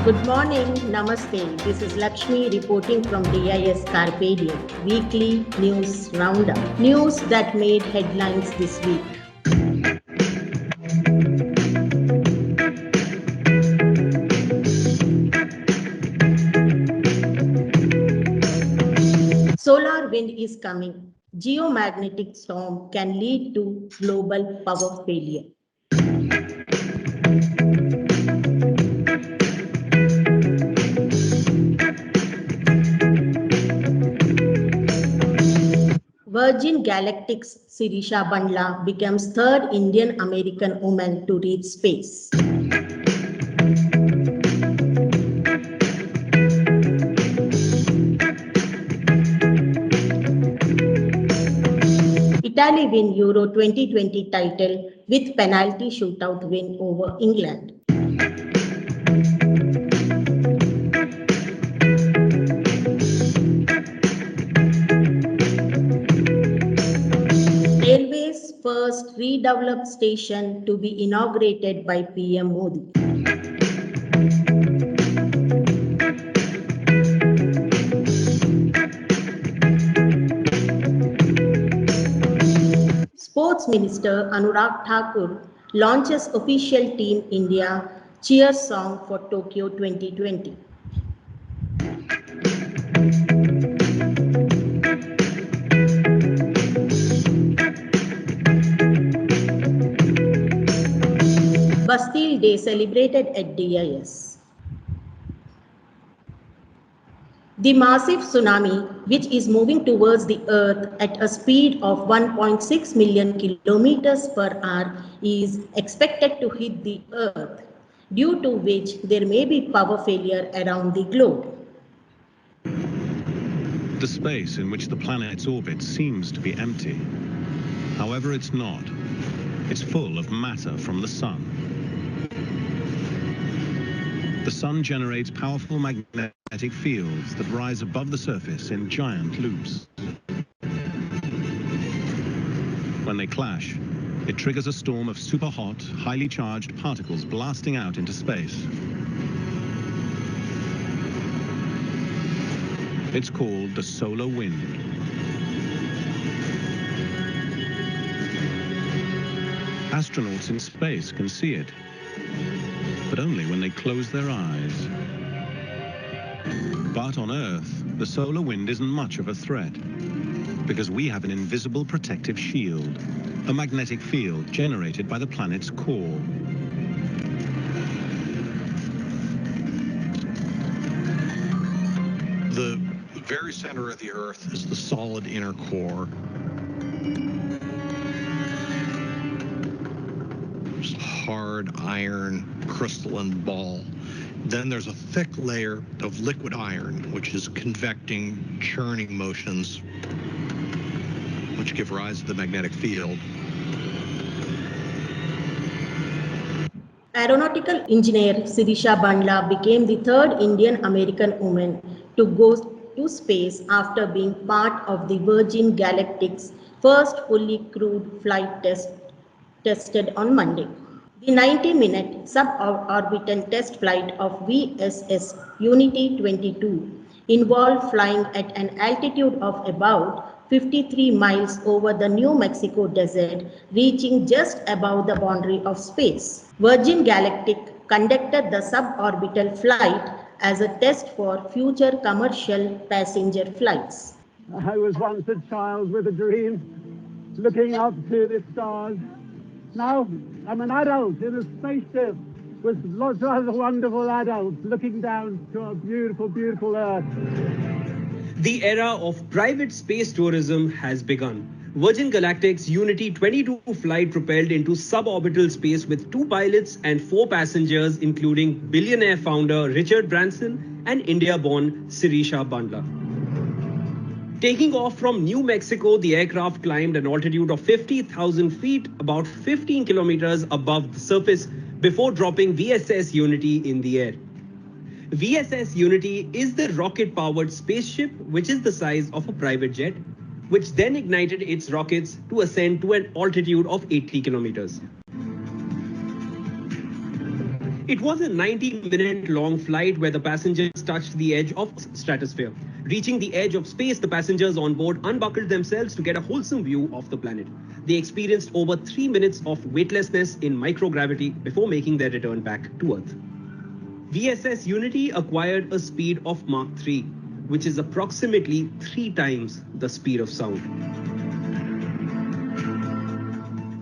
Good morning, Namaste. This is Lakshmi reporting from DIS Carpe Diem, weekly news roundup. News that made headlines this week. Solar wind is coming. Geomagnetic storm can lead to global power failure. Virgin Galactic's Sirisha Bandla becomes third Indian American woman to reach space. Italy win Euro 2020 title with penalty shootout win over England. Railway's first redeveloped station to be inaugurated by PM Modi. Sports Minister Anurag Thakur launches official Team India cheer song for Tokyo 2020. Bastille Day celebrated at DIS. The massive tsunami, which is moving towards the Earth at a speed of 1.6 million kilometers per hour, is expected to hit the Earth, due to which there may be power failure around the globe. The space in which the planet's orbit seems to be empty. However, it's not. It's full of matter from the sun. The sun generates powerful magnetic fields that rise above the surface in giant loops. When they clash, it triggers a storm of super-hot, highly charged particles blasting out into space. It's called the solar wind. Astronauts in space can see it, but only when they close their eyes. But on Earth, the solar wind isn't much of a threat, because we have an invisible protective shield, a magnetic field generated by the planet's core. The very center of the Earth is the solid inner core. It's hard iron crystalline ball. Then there's a thick layer of liquid iron, which is convecting, churning motions, which give rise to the magnetic field. Aeronautical engineer Sirisha Bandla became the third Indian American woman to go to space after being part of the Virgin Galactic's first fully crewed flight tested on Monday. The 90-minute suborbital test flight of VSS Unity 22 involved flying at an altitude of about 53 miles over the New Mexico desert, reaching just above the boundary of space. Virgin Galactic conducted the suborbital flight as a test for future commercial passenger flights. I was once a child with a dream, looking up to the stars. Now I'm an adult in a spaceship with lots of other wonderful adults looking down to our beautiful, beautiful Earth. The era of private space tourism has begun. Virgin Galactic's Unity 22 flight propelled into suborbital space with 2 pilots and 4 passengers, including billionaire founder Richard Branson and India-born Sirisha Bandla. Taking off from New Mexico, the aircraft climbed an altitude of 50,000 feet, about 15 kilometers above the surface, before dropping VSS Unity in the air. VSS Unity is the rocket-powered spaceship, which is the size of a private jet, which then ignited its rockets to ascend to an altitude of 80 kilometers. It was a 90-minute-long flight where the passengers touched the edge of stratosphere. Reaching the edge of space, the passengers on board unbuckled themselves to get a wholesome view of the planet. They experienced over 3 minutes of weightlessness in microgravity before making their return back to Earth. VSS Unity acquired a speed of Mach 3, which is approximately 3 times the speed of sound.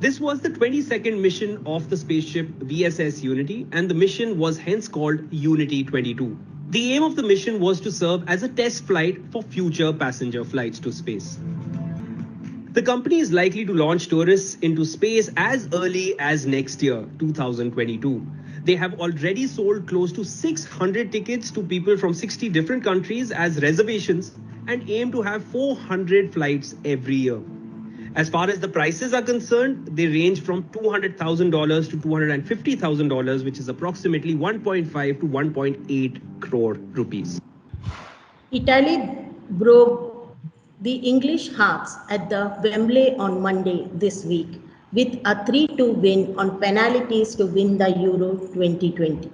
This was the 22nd mission of the spaceship VSS Unity, and the mission was hence called Unity 22. The aim of the mission was to serve as a test flight for future passenger flights to space. The company is likely to launch tourists into space as early as next year, 2022. They have already sold close to 600 tickets to people from 60 different countries as reservations and aim to have 400 flights every year. As far as the prices are concerned, they range from $200,000 to $250,000, which is approximately 1.5 to 1.8 crore rupees. Italy broke the English hearts at the Wembley on Monday this week with a 3-2 win on penalties to win the Euro 2020.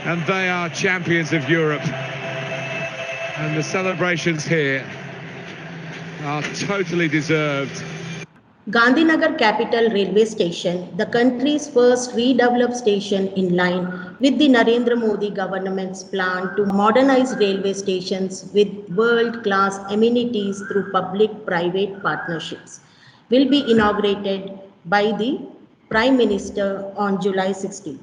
And they are champions of Europe. And the celebrations here are totally deserved. Gandhinagar Capital Railway Station, the country's first redeveloped station in line with the Narendra Modi government's plan to modernize railway stations with world-class amenities through public-private partnerships, will be inaugurated by the Prime Minister on July 16th.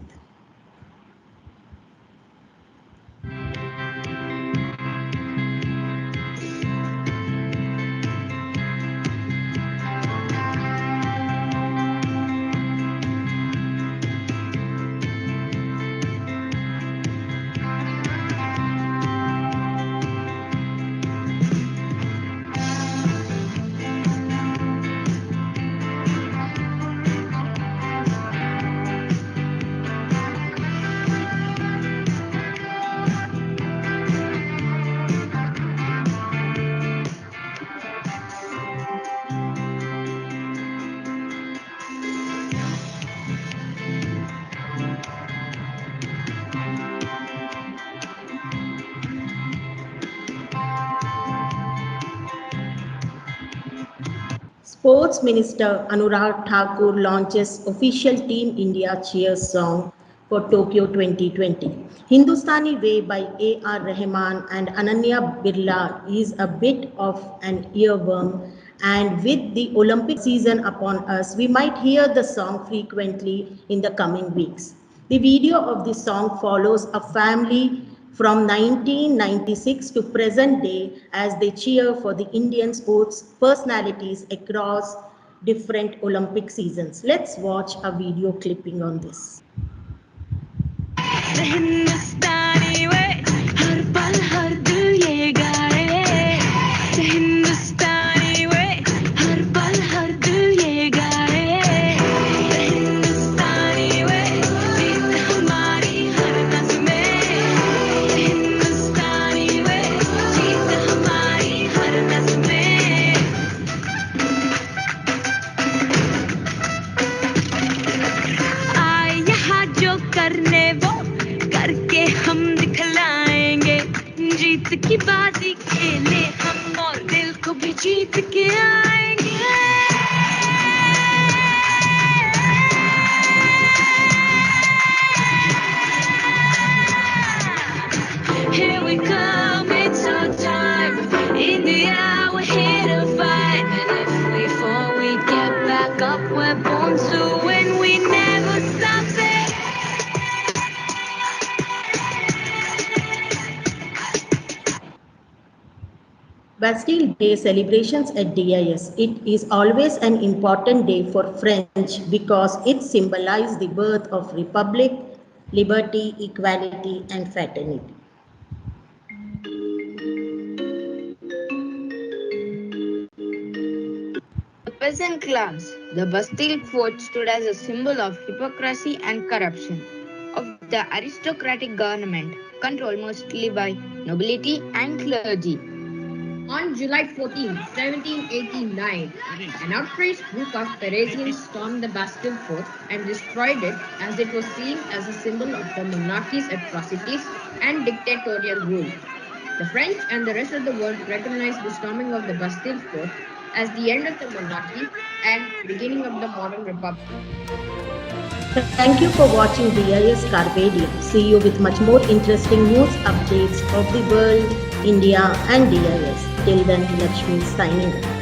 Sports Minister Anurag Thakur launches official Team India cheers song for Tokyo 2020. Hindustani Way by A.R. Rahman and Ananya Birla is a bit of an earworm, and with the Olympic season upon us, we might hear the song frequently in the coming weeks. The video of the song follows a family from 1996 to present day as they cheer for the Indian sports personalities across different Olympic seasons. Let's watch a video clipping on this. हिंदुस्तानी वे हर पल हर दिल ये गाए हिंदुस्तानी वे हर पल हर दिल ये गाए हिंदुस्तानी वे जीत हमारी हर नस में हिंदुस्तानी वे जीत हमारी हर नस में आए यहाँ जो करने वो करके हम दिखलाएंगे जीत की बाजी खेले हम और दिल को भी जीत के आएंगे Here we come, it's our time. India, we're here to fight. And if we fall, we get back up. We're born to win, we never stop it. Bastille Day celebrations at DIS. It is always an important day for French because it symbolizes the birth of republic, liberty, equality, and fraternity. peasant class. The Bastille Fort stood as a symbol of hypocrisy and corruption of the aristocratic government, controlled mostly by nobility and clergy. On July 14, 1789, an outraged group of Parisians stormed the Bastille Fort and destroyed it as it was seen as a symbol of the monarchy's atrocities and dictatorial rule. The French and the rest of the world recognized the storming of the Bastille Fort as the end of the monarchy and beginning of the modern republic. Thank you for watching BIS Carpe Diem. See you with much more interesting news updates of the world, India and DIS. Till then, Lakshmi signing off.